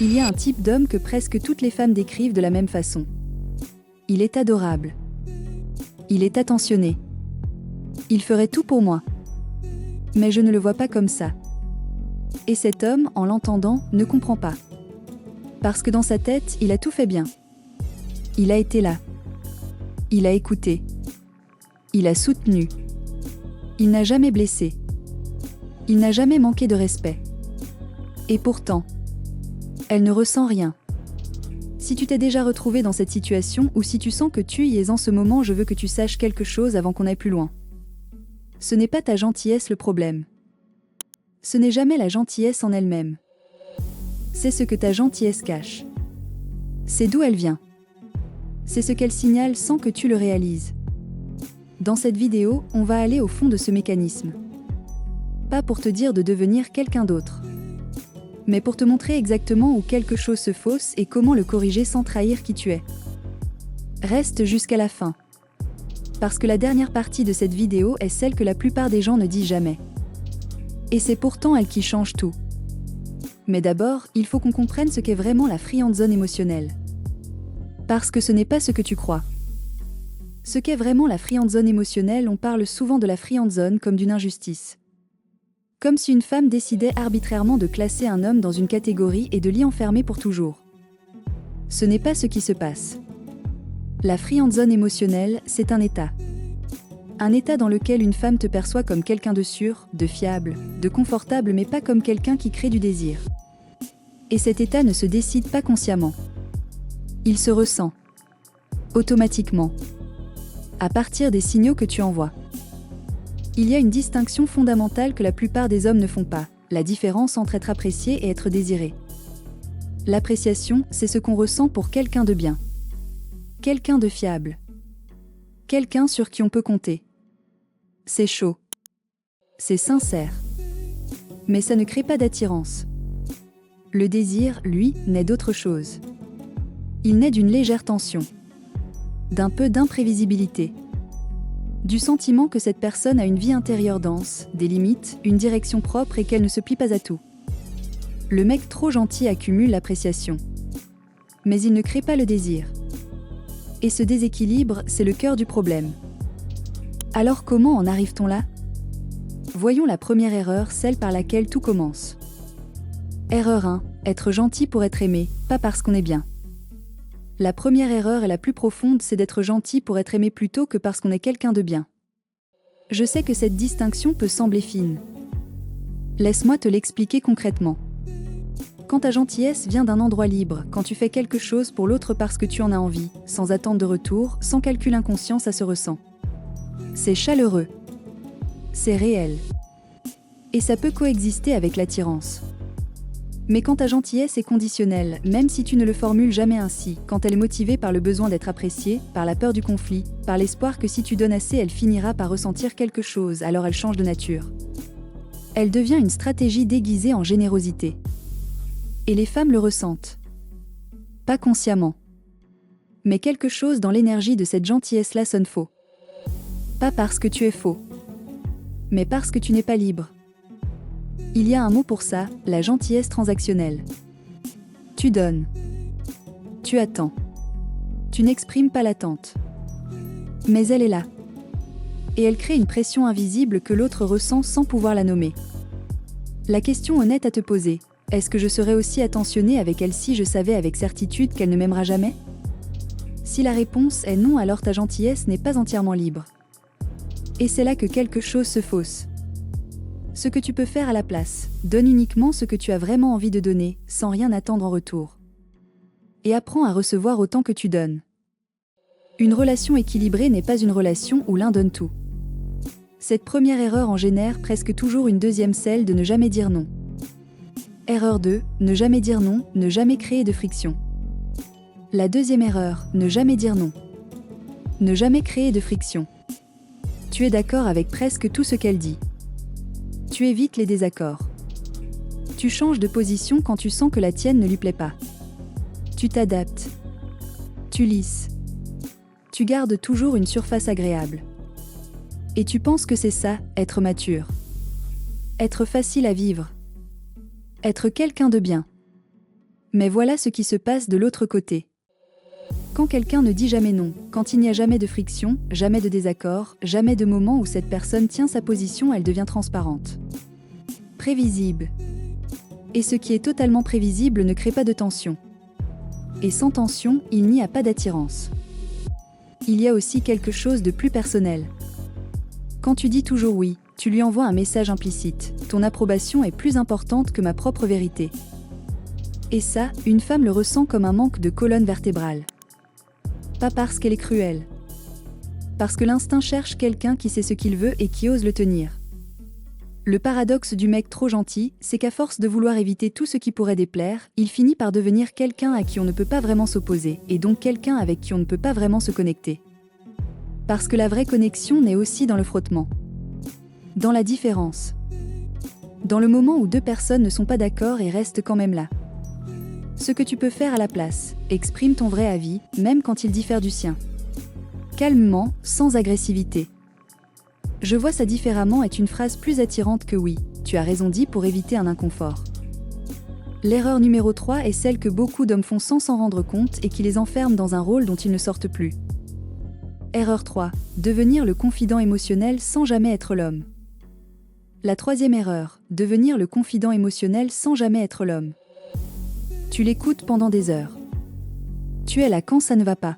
Il y a un type d'homme que presque toutes les femmes décrivent de la même façon. Il est adorable. Il est attentionné. Il ferait tout pour moi. Mais je ne le vois pas comme ça. Et cet homme, en l'entendant, ne comprend pas. Parce que dans sa tête, il a tout fait bien. Il a été là. Il a écouté. Il a soutenu. Il n'a jamais blessé. Il n'a jamais manqué de respect. Et pourtant, elle ne ressent rien. Si tu t'es déjà retrouvé dans cette situation ou si tu sens que tu y es en ce moment, je veux que tu saches quelque chose avant qu'on aille plus loin. Ce n'est pas ta gentillesse le problème. Ce n'est jamais la gentillesse en elle-même. C'est ce que ta gentillesse cache. C'est d'où elle vient. C'est ce qu'elle signale sans que tu le réalises. Dans cette vidéo, on va aller au fond de ce mécanisme. Pas pour te dire de devenir quelqu'un d'autre, mais pour te montrer exactement où quelque chose se fausse et comment le corriger sans trahir qui tu es. Reste jusqu'à la fin. Parce que la dernière partie de cette vidéo est celle que la plupart des gens ne disent jamais. Et c'est pourtant elle qui change tout. Mais d'abord, il faut qu'on comprenne ce qu'est vraiment la friendzone émotionnelle. Parce que ce n'est pas ce que tu crois. Ce qu'est vraiment la friendzone émotionnelle, on parle souvent de la friendzone comme d'une injustice. Comme si une femme décidait arbitrairement de classer un homme dans une catégorie et de l'y enfermer pour toujours. Ce n'est pas ce qui se passe. La friendzone émotionnelle, c'est un état. Un état dans lequel une femme te perçoit comme quelqu'un de sûr, de fiable, de confortable, mais pas comme quelqu'un qui crée du désir. Et cet état ne se décide pas consciemment. Il se ressent. Automatiquement. À partir des signaux que tu envoies. Il y a une distinction fondamentale que la plupart des hommes ne font pas, la différence entre être apprécié et être désiré. L'appréciation, c'est ce qu'on ressent pour quelqu'un de bien. Quelqu'un de fiable. Quelqu'un sur qui on peut compter. C'est chaud. C'est sincère. Mais ça ne crée pas d'attirance. Le désir, lui, naît d'autre chose. Il naît d'une légère tension. D'un peu d'imprévisibilité. Du sentiment que cette personne a une vie intérieure dense, des limites, une direction propre et qu'elle ne se plie pas à tout. Le mec trop gentil accumule l'appréciation. Mais il ne crée pas le désir. Et ce déséquilibre, c'est le cœur du problème. Alors comment en arrive-t-on là ? Voyons la première erreur, celle par laquelle tout commence. Erreur 1, être gentil pour être aimé, pas parce qu'on est bien. La première erreur et la plus profonde, c'est d'être gentil pour être aimé plutôt que parce qu'on est quelqu'un de bien. Je sais que cette distinction peut sembler fine. Laisse-moi te l'expliquer concrètement. Quand ta gentillesse vient d'un endroit libre, quand tu fais quelque chose pour l'autre parce que tu en as envie, sans attente de retour, sans calcul inconscient, ça se ressent. C'est chaleureux. C'est réel. Et ça peut coexister avec l'attirance. Mais quand ta gentillesse est conditionnelle, même si tu ne le formules jamais ainsi, quand elle est motivée par le besoin d'être appréciée, par la peur du conflit, par l'espoir que si tu donnes assez, elle finira par ressentir quelque chose, alors elle change de nature. Elle devient une stratégie déguisée en générosité. Et les femmes le ressentent. Pas consciemment. Mais quelque chose dans l'énergie de cette gentillesse-là sonne faux. Pas parce que tu es faux. Mais parce que tu n'es pas libre. Il y a un mot pour ça, la gentillesse transactionnelle. Tu donnes. Tu attends. Tu n'exprimes pas l'attente. Mais elle est là. Et elle crée une pression invisible que l'autre ressent sans pouvoir la nommer. La question honnête à te poser, est-ce que je serais aussi attentionné avec elle si je savais avec certitude qu'elle ne m'aimera jamais ? Si la réponse est non, alors ta gentillesse n'est pas entièrement libre. Et c'est là que quelque chose se fausse. Ce que tu peux faire à la place, donne uniquement ce que tu as vraiment envie de donner, sans rien attendre en retour. Et apprends à recevoir autant que tu donnes. Une relation équilibrée n'est pas une relation où l'un donne tout. Cette première erreur en génère presque toujours une deuxième, celle de ne jamais dire non. Erreur 2, ne jamais dire non, ne jamais créer de friction. La deuxième erreur, ne jamais dire non. Ne jamais créer de friction. Tu es d'accord avec presque tout ce qu'elle dit. Tu évites les désaccords. Tu changes de position quand tu sens que la tienne ne lui plaît pas. Tu t'adaptes. Tu lisses. Tu gardes toujours une surface agréable. Et tu penses que c'est ça, être mature. Être facile à vivre. Être quelqu'un de bien. Mais voilà ce qui se passe de l'autre côté. Quand quelqu'un ne dit jamais non, quand il n'y a jamais de friction, jamais de désaccord, jamais de moment où cette personne tient sa position, elle devient transparente. Prévisible. Et ce qui est totalement prévisible ne crée pas de tension. Et sans tension, il n'y a pas d'attirance. Il y a aussi quelque chose de plus personnel. Quand tu dis toujours oui, tu lui envoies un message implicite. Ton approbation est plus importante que ma propre vérité. Et ça, une femme le ressent comme un manque de colonne vertébrale. Pas parce qu'elle est cruelle. Parce que l'instinct cherche quelqu'un qui sait ce qu'il veut et qui ose le tenir. Le paradoxe du mec trop gentil, c'est qu'à force de vouloir éviter tout ce qui pourrait déplaire, il finit par devenir quelqu'un à qui on ne peut pas vraiment s'opposer, et donc quelqu'un avec qui on ne peut pas vraiment se connecter. Parce que la vraie connexion naît aussi dans le frottement. Dans la différence. Dans le moment où deux personnes ne sont pas d'accord et restent quand même là. Ce que tu peux faire à la place, exprime ton vrai avis, même quand il diffère du sien. Calmement, sans agressivité. Je vois ça différemment est une phrase plus attirante que oui, tu as raison dit pour éviter un inconfort. L'erreur numéro 3 est celle que beaucoup d'hommes font sans s'en rendre compte et qui les enferme dans un rôle dont ils ne sortent plus. Erreur 3. Devenir le confident émotionnel sans jamais être l'homme. La troisième erreur, devenir le confident émotionnel sans jamais être l'homme. Tu l'écoutes pendant des heures. Tu es là quand ça ne va pas.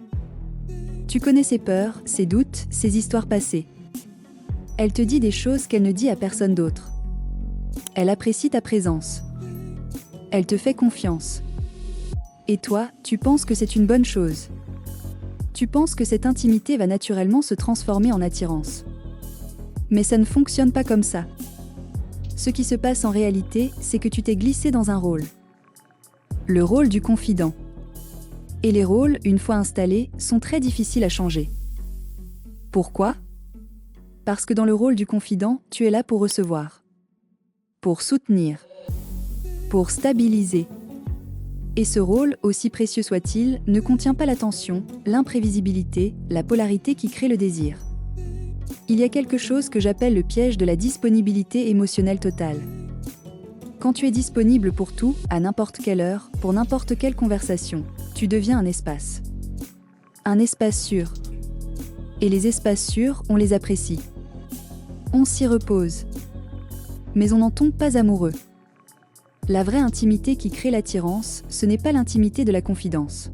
Tu connais ses peurs, ses doutes, ses histoires passées. Elle te dit des choses qu'elle ne dit à personne d'autre. Elle apprécie ta présence. Elle te fait confiance. Et toi, tu penses que c'est une bonne chose. Tu penses que cette intimité va naturellement se transformer en attirance. Mais ça ne fonctionne pas comme ça. Ce qui se passe en réalité, c'est que tu t'es glissé dans un rôle. Le rôle du confident. Et les rôles, une fois installés, sont très difficiles à changer. Pourquoi ? Parce que dans le rôle du confident, tu es là pour recevoir. Pour soutenir. Pour stabiliser. Et ce rôle, aussi précieux soit-il, ne contient pas la tension, l'imprévisibilité, la polarité qui crée le désir. Il y a quelque chose que j'appelle le piège de la disponibilité émotionnelle totale. Quand tu es disponible pour tout, à n'importe quelle heure, pour n'importe quelle conversation, tu deviens un espace. Un espace sûr. Et les espaces sûrs, on les apprécie. On s'y repose. Mais on n'en tombe pas amoureux. La vraie intimité qui crée l'attirance, ce n'est pas l'intimité de la confidence.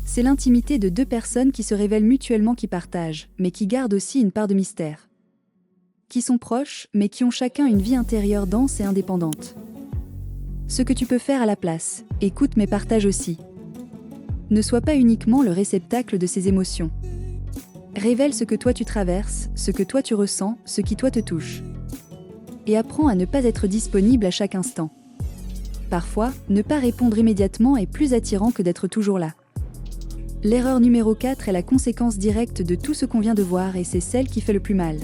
C'est l'intimité de deux personnes qui se révèlent mutuellement, qui partagent, mais qui gardent aussi une part de mystère. Qui sont proches, mais qui ont chacun une vie intérieure dense et indépendante. Ce que tu peux faire à la place, écoute mais partage aussi. Ne sois pas uniquement le réceptacle de ces émotions. Révèle ce que toi tu traverses, ce que toi tu ressens, ce qui toi te touche. Et apprends à ne pas être disponible à chaque instant. Parfois, ne pas répondre immédiatement est plus attirant que d'être toujours là. L'erreur numéro 4 est la conséquence directe de tout ce qu'on vient de voir et c'est celle qui fait le plus mal.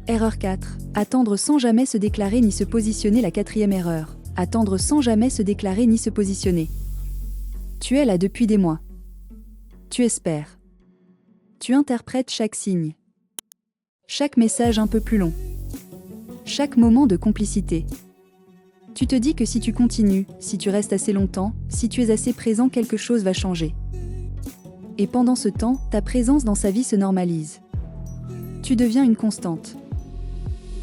Erreur 4. Attendre sans jamais se déclarer ni se positionner. La quatrième erreur. Attendre sans jamais se déclarer ni se positionner. Tu es là depuis des mois. Tu espères. Tu interprètes chaque signe. Chaque message un peu plus long. Chaque moment de complicité. Tu te dis que si tu continues, si tu restes assez longtemps, si tu es assez présent, quelque chose va changer. Et pendant ce temps, ta présence dans sa vie se normalise. Tu deviens une constante.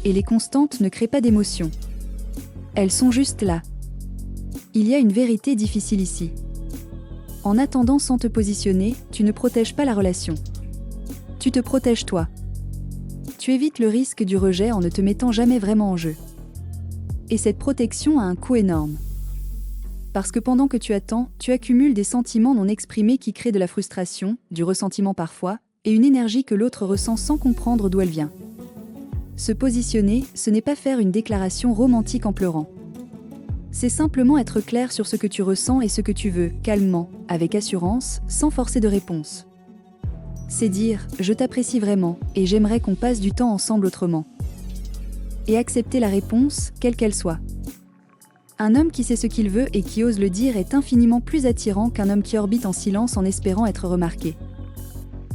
Et les constantes ne créent pas d'émotion. Elles sont juste là. Il y a une vérité difficile ici. En attendant sans te positionner, tu ne protèges pas la relation. Tu te protèges toi. Tu évites le risque du rejet en ne te mettant jamais vraiment en jeu. Et cette protection a un coût énorme. Parce que pendant que tu attends, tu accumules des sentiments non exprimés qui créent de la frustration, du ressentiment parfois, et une énergie que l'autre ressent sans comprendre d'où elle vient. Se positionner, ce n'est pas faire une déclaration romantique en pleurant. C'est simplement être clair sur ce que tu ressens et ce que tu veux, calmement, avec assurance, sans forcer de réponse. C'est dire « je t'apprécie vraiment et j'aimerais qu'on passe du temps ensemble autrement ». Et accepter la réponse, quelle qu'elle soit. Un homme qui sait ce qu'il veut et qui ose le dire est infiniment plus attirant qu'un homme qui orbite en silence en espérant être remarqué.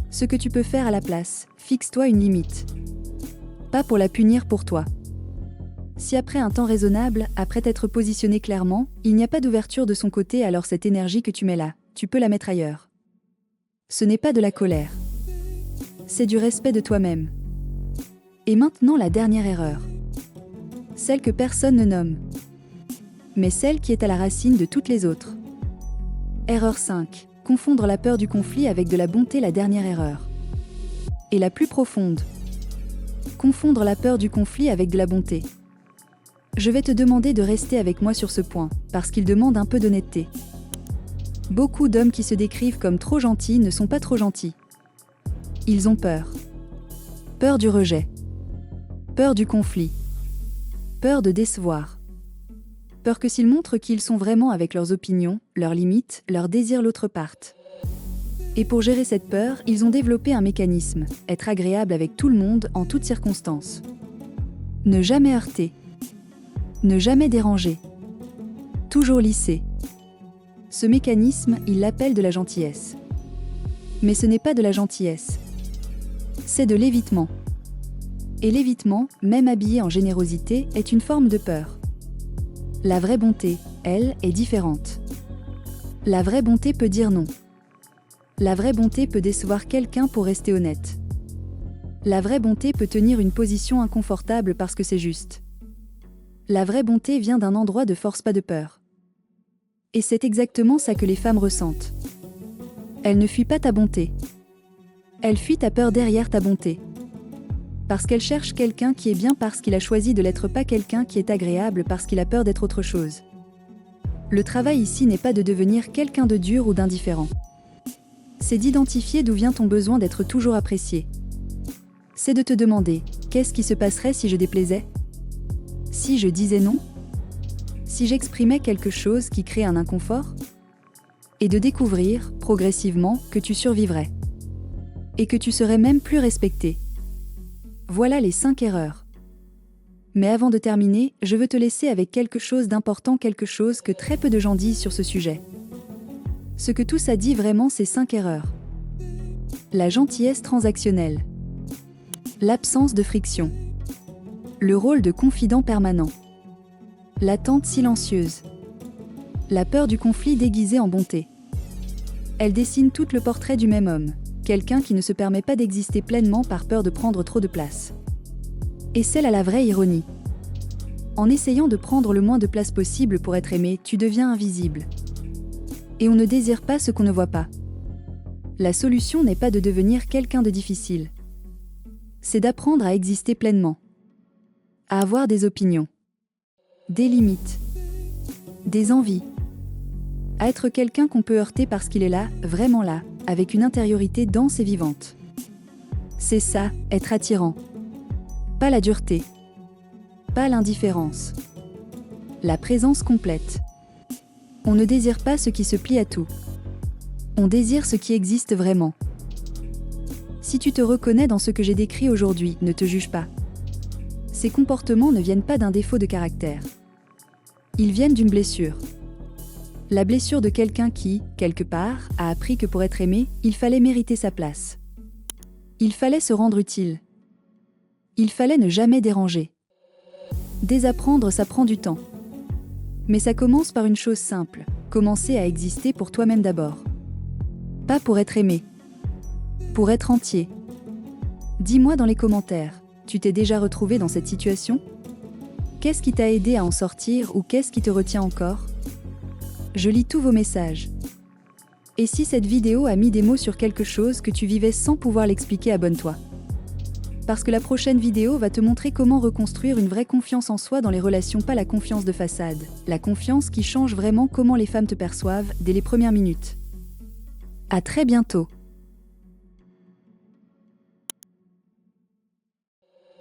Ce que tu peux faire à la place, fixe-toi une limite. Pas pour la punir pour toi. Si après un temps raisonnable, après t'être positionné clairement, il n'y a pas d'ouverture de son côté, alors cette énergie que tu mets là, tu peux la mettre ailleurs. Ce n'est pas de la colère. C'est du respect de toi-même. Et maintenant la dernière erreur. Celle que personne ne nomme. Mais celle qui est à la racine de toutes les autres. Erreur 5. Confondre la peur du conflit avec de la bonté, la dernière erreur. Et la plus profonde. Confondre la peur du conflit avec de la bonté. Je vais te demander de rester avec moi sur ce point, parce qu'il demande un peu d'honnêteté. Beaucoup d'hommes qui se décrivent comme trop gentils ne sont pas trop gentils. Ils ont peur. Peur du rejet. Peur du conflit. Peur de décevoir. Peur que s'ils montrent qu'ils sont vraiment avec leurs opinions, leurs limites, leurs désirs, l'autre parte. Et pour gérer cette peur, ils ont développé un mécanisme, être agréable avec tout le monde en toutes circonstances. Ne jamais heurter. Ne jamais déranger. Toujours lisser. Ce mécanisme, il l'appelle de la gentillesse. Mais ce n'est pas de la gentillesse. C'est de l'évitement. Et l'évitement, même habillé en générosité, est une forme de peur. La vraie bonté, elle, est différente. La vraie bonté peut dire non. La vraie bonté peut décevoir quelqu'un pour rester honnête. La vraie bonté peut tenir une position inconfortable parce que c'est juste. La vraie bonté vient d'un endroit de force, pas de peur. Et c'est exactement ça que les femmes ressentent. Elles ne fuient pas ta bonté. Elles fuient ta peur derrière ta bonté. Parce qu'elles cherchent quelqu'un qui est bien parce qu'il a choisi de l'être, pas quelqu'un qui est agréable parce qu'il a peur d'être autre chose. Le travail ici n'est pas de devenir quelqu'un de dur ou d'indifférent. C'est d'identifier d'où vient ton besoin d'être toujours apprécié. C'est de te demander, qu'est-ce qui se passerait si je déplaisais ? Si je disais non ? Si j'exprimais quelque chose qui crée un inconfort ? Et de découvrir, progressivement, que tu survivrais. Et que tu serais même plus respecté. Voilà les 5 erreurs. Mais avant de terminer, je veux te laisser avec quelque chose d'important, quelque chose que très peu de gens disent sur ce sujet. Ce que tout ça dit vraiment, c'est 5 erreurs. La gentillesse transactionnelle. L'absence de friction. Le rôle de confident permanent. L'attente silencieuse. La peur du conflit déguisée en bonté. Elle dessine tout le portrait du même homme, quelqu'un qui ne se permet pas d'exister pleinement par peur de prendre trop de place. Et celle à la vraie ironie. En essayant de prendre le moins de place possible pour être aimé, tu deviens invisible. Et on ne désire pas ce qu'on ne voit pas. La solution n'est pas de devenir quelqu'un de difficile. C'est d'apprendre à exister pleinement. À avoir des opinions. Des limites. Des envies. À être quelqu'un qu'on peut heurter parce qu'il est là, vraiment là, avec une intériorité dense et vivante. C'est ça, être attirant. Pas la dureté. Pas l'indifférence. La présence complète. On ne désire pas ce qui se plie à tout. On désire ce qui existe vraiment. Si tu te reconnais dans ce que j'ai décrit aujourd'hui, ne te juge pas. Ces comportements ne viennent pas d'un défaut de caractère. Ils viennent d'une blessure. La blessure de quelqu'un qui, quelque part, a appris que pour être aimé, il fallait mériter sa place. Il fallait se rendre utile. Il fallait ne jamais déranger. Désapprendre, ça prend du temps. Mais ça commence par une chose simple, commencer à exister pour toi-même d'abord. Pas pour être aimé. Pour être entier. Dis-moi dans les commentaires, tu t'es déjà retrouvé dans cette situation ? Qu'est-ce qui t'a aidé à en sortir ou qu'est-ce qui te retient encore ? Je lis tous vos messages. Et si cette vidéo a mis des mots sur quelque chose que tu vivais sans pouvoir l'expliquer, abonne-toi. Parce que la prochaine vidéo va te montrer comment reconstruire une vraie confiance en soi dans les relations, pas la confiance de façade. La confiance qui change vraiment comment les femmes te perçoivent dès les premières minutes. À très bientôt.